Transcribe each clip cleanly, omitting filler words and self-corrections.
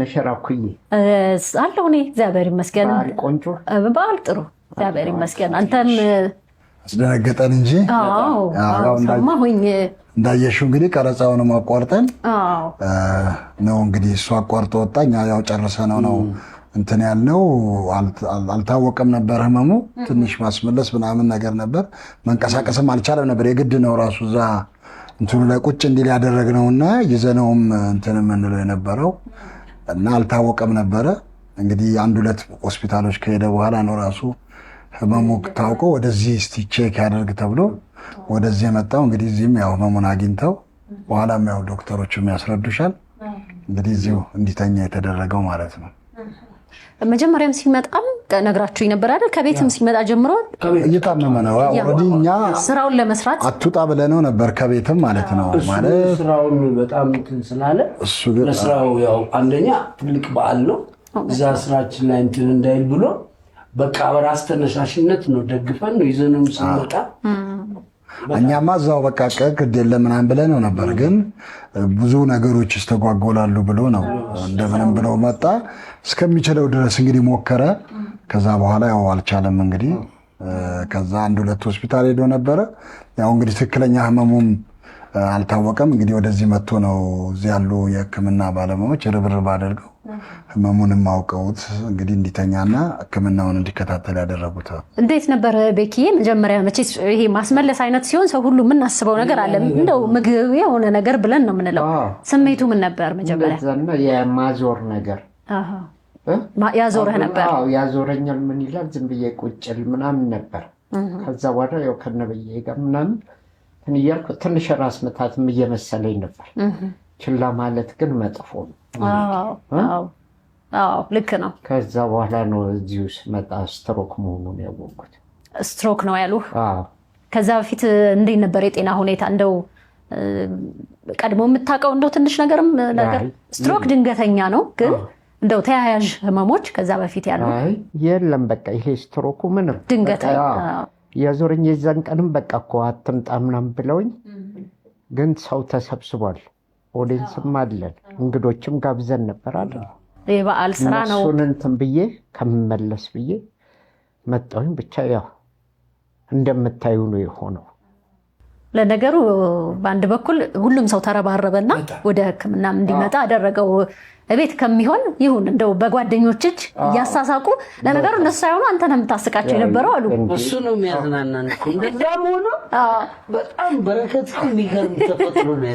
ነሸራኩኝ አለውኔ እግዚአብሔር ይመስገን ቆንጆ በዓል ጥሩ እግዚአብሔር ይመስገን አንተም አስደነገጠን እንጂ አዎ ሰማሁኝ እንዳየሽው እንግዲህ ቀረጻውን ማቋርጠን ነው እንግዲህ እሱ አቋርጦ ወጣኛ ያው ጨርሰነው ነው እንትን ያልነው አልታወቀም ነበር ህመሙ ትንሽ ማስመለስ ምናምን ነገር ነበር መንቀሳቀስም አልቻለም ነበር የግድ ነው ራሱ እዛ እንትኑ ላይ ቁጭ እንዲል ያደረግነውና ይዘነውም እንትን ምንለው የነበረው እና አልታወቀም ነበር እንግዲህ አንድ ሁለት ሆስፒታሎች ከሄደ በኋላ ነው ራሱ ህመሙ ታውቆ ወደዚህ እስቲ ቼክ ያደርግ ተብሎ ወደዚህ የመጣው እንግዲህ እዚህም ያው ህመሙን አግኝተው በኋላም ያው ዶክተሮቹም ያስረዱሻል እንግዲህ እዚሁ እንዲተኛ የተደረገው ማለት ነው መጀመሪያም ሲመጣም ነግራችሁ ነበር አይደል ከቤትም ሲመጣ ጀምሮ እየታመመ ነው ወዲኛ ስራውን ለመስራት አትውጣ ብለነው ነበር ከቤትም ማለት ነው ማለት ስራውን በጣም ስላለ ለስራው ያው አንደኛ ትልቅ በዓል ነው እዛ ስራችን ላይ እንትን እንዳይል ብሎ በቃ በራስ ተነሳሽነት ነው ደግፈን ነው ይዘንም ሲመጣ እኛማ እዛው በቃ ቀቅድ የለምናን ብለነው ነበር ግን ብዙ ነገሮች ይስተጓጎላሉ ብሎ ነው እንደምንም ብሎ መጣ እስከሚችለው ድረስ እንግዲህ ሞከረ ከዛ በኋላ ያው አልቻለም እንግዲህ ከዛ አንድ ሁለት ሆስፒታል ሄዶ ነበር ያው እንግዲህ ትክክለኛ ህመሙም አልታወቀም እንግዲህ ወደዚህ መጥቶ ነው እዚህ ያሉ የህክምና ባለሙያዎች ርብርብ አድርገው ህመሙንም አውቀውት እንግዲህ እንዲተኛና ህክምናውን እንዲከታተል ያደረጉት እንዴት ነበር ቤኪዬ መጀመሪያ መቼስ ይሄ ማስመለስ አይነት ሲሆን ሰው ሁሉ ምን አስበው ነገር አለ እንደው ምግብ የሆነ ነገር ብለን ነው ምንለው ስሜቱ ምን ነበር መጀመሪያ ዘና የማዞር ነገር ያዞረህ ነበር አዎ ያዞረኛል ምን ይላል ዝም ብዬ ቁጭል ምናምን ነበር ከዛ በኋላ ያው ከነበየ ጋር ምናምን እንይያልኩ ትንሽ ራስ መታትም እየመሰለኝ ነበር ችላ ማለት ግን መጥፎ ነው አዎ ልክ ነው ከዛ በኋላ ነው እዚሁ ስመጣ ስትሮክ መሆኑን ያወቅኩት ስትሮክ ነው ያሉህ ከዛ በፊት እንዴት ነበር የጤና ሁኔታ እንደው ቀድሞ የምታውቀው እንደው ትንሽ ነገርም ነገር ስትሮክ ድንገተኛ ነው ግን እንደው ተያያዥ ህመሞች ከዛ በፊት ያሉ የለም በቃ ይሄ ስትሮኩ ምንም ድንገተኛ ያዞረኝ የዛን ቀንም በቃ እኮ አትምጣ ምናምን ብለውኝ ግን ሰው ተሰብስቧል ኦዲየንስም አለን እንግዶችም ጋብዘን ነበር አይደል የበዓል ስራ ነው እሱን እንትን ብዬ ከመመለስ ብዬ መጣሁኝ ብቻ ያው እንደምታዩ ነው የሆነው ለነገሩ በአንድ በኩል ሁሉም ሰው ተረባረበና ወደ ህክምናም እንዲመጣ አደረገው እቤት ከሚሆን ይሁን እንደው በጓደኞች እጅ ያሳሳቁ ለነገሩ እነሱ ሳይሆኑ አንተ ነህ የምታስቃቸው የነበረው አሉ እሱ ነው የሚያዝናናን እንደዛም ሆኖ በጣም በረከት የሚገርም ተፈጥሮ ነው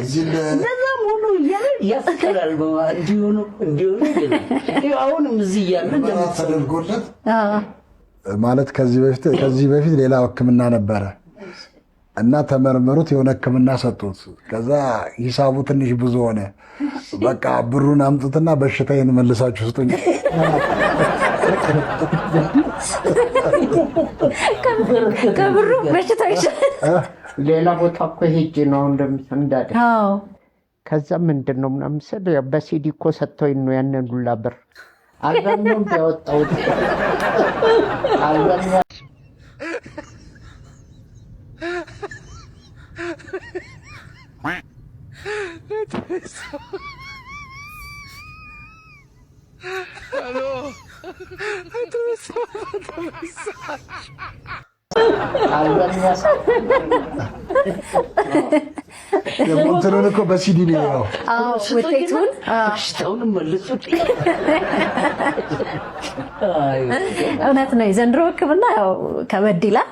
እንደዛም ሆኖ ያስቀራል እንዲሆኑ አሁንም እዚህ ያለ እንደምትፈልጉለት ማለት ከዚህ በፊት ሌላ ህክምና ነበረ እና ተመርመሩት የሆነ ህክምና ሰጡት ከዛ ሂሳቡ ትንሽ ብዙ ሆነ በቃ ብሩን አምጡትና በሽታዬን መልሳችሁ ስጡኝ ከብሩ በሽታው ሌላ ቦታ እኮ ሄጄ ነው እንደምትንዳደ ከዛ ምንድነው ምናምን ሰደ በሲዲ እኮ ሰጥቶኝ ነው ያንን ሁላ ብር አልበም ያወጣው አልበም Aló. የሞንተሮን እኮ በሲዲ ነው ውጤቱን ሽታውን መልሱት እውነት ነው የዘንድሮ ህክምና ያው ከበድ ይላል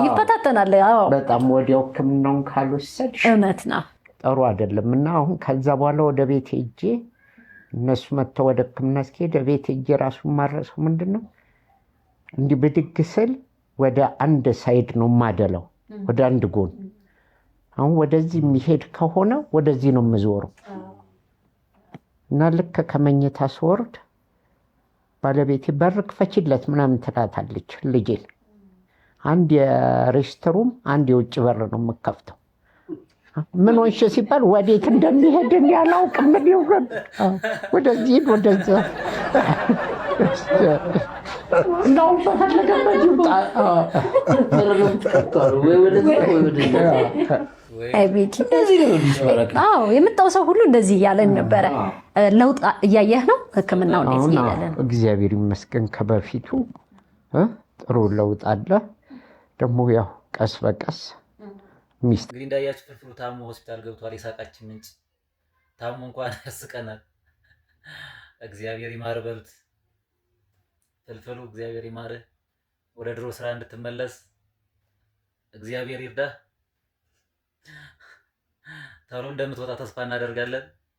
ይፈታተናል በጣም ወዲያው ህክምናውን ካልወሰድሽ እውነት ነው ጥሩ አይደለምና አሁን ከዛ በኋላ ወደ ቤት ሄጄ እነሱ መተው ወደ ህክምና እስኪሄድ ቤት ሄጄ ራሱ ማረሰው ምንድነው እንዲህ ብድግ ስል ወደ አንድ ሳይድ ነው ማደለው ወደ አንድ ጎን አሁን ወደዚህ የሚሄድ ከሆነ ወደዚህ ነው የምዞረው እና ልክ ከመኝታ ስወርድ ባለቤቴ በር ክፈችለት ምናምን ትላታለች ልጄን አንድ የሬስትሩም አንድ የውጭ በር ነው የምከፍተው ምን ሆንሽ ሲባል ወዴት እንደሚሄድ ያላውቅም ምን ይሆን ወደዚህ ወደዛ ነው በፈለገበት ይውጣ አዎ የመጣው ሰው ሁሉ እንደዚህ እያለን ነበረ። ለውጥ እያየህ ነው? ሕክምናው እንዴት እያለን? እግዚአብሔር ይመስገን ከበፊቱ ጥሩ ለውጥ አለ። ደግሞ ያው ቀስ በቀስ እንግዲህ እንዳያችሁ ፍልፍሉ ታሞ ሆስፒታል ገብቷል። የሳቃችን ምንጭ ታሞ እንኳን ያስቀናል። እግዚአብሔር ይማር በሉት። ፍልፍሉ እግዚአብሔር ይማር፣ ወደ ድሮ ስራ እንድትመለስ እግዚአብሔር ይርዳ። ቶሎ እንደምትወጣ ተስፋ እናደርጋለን።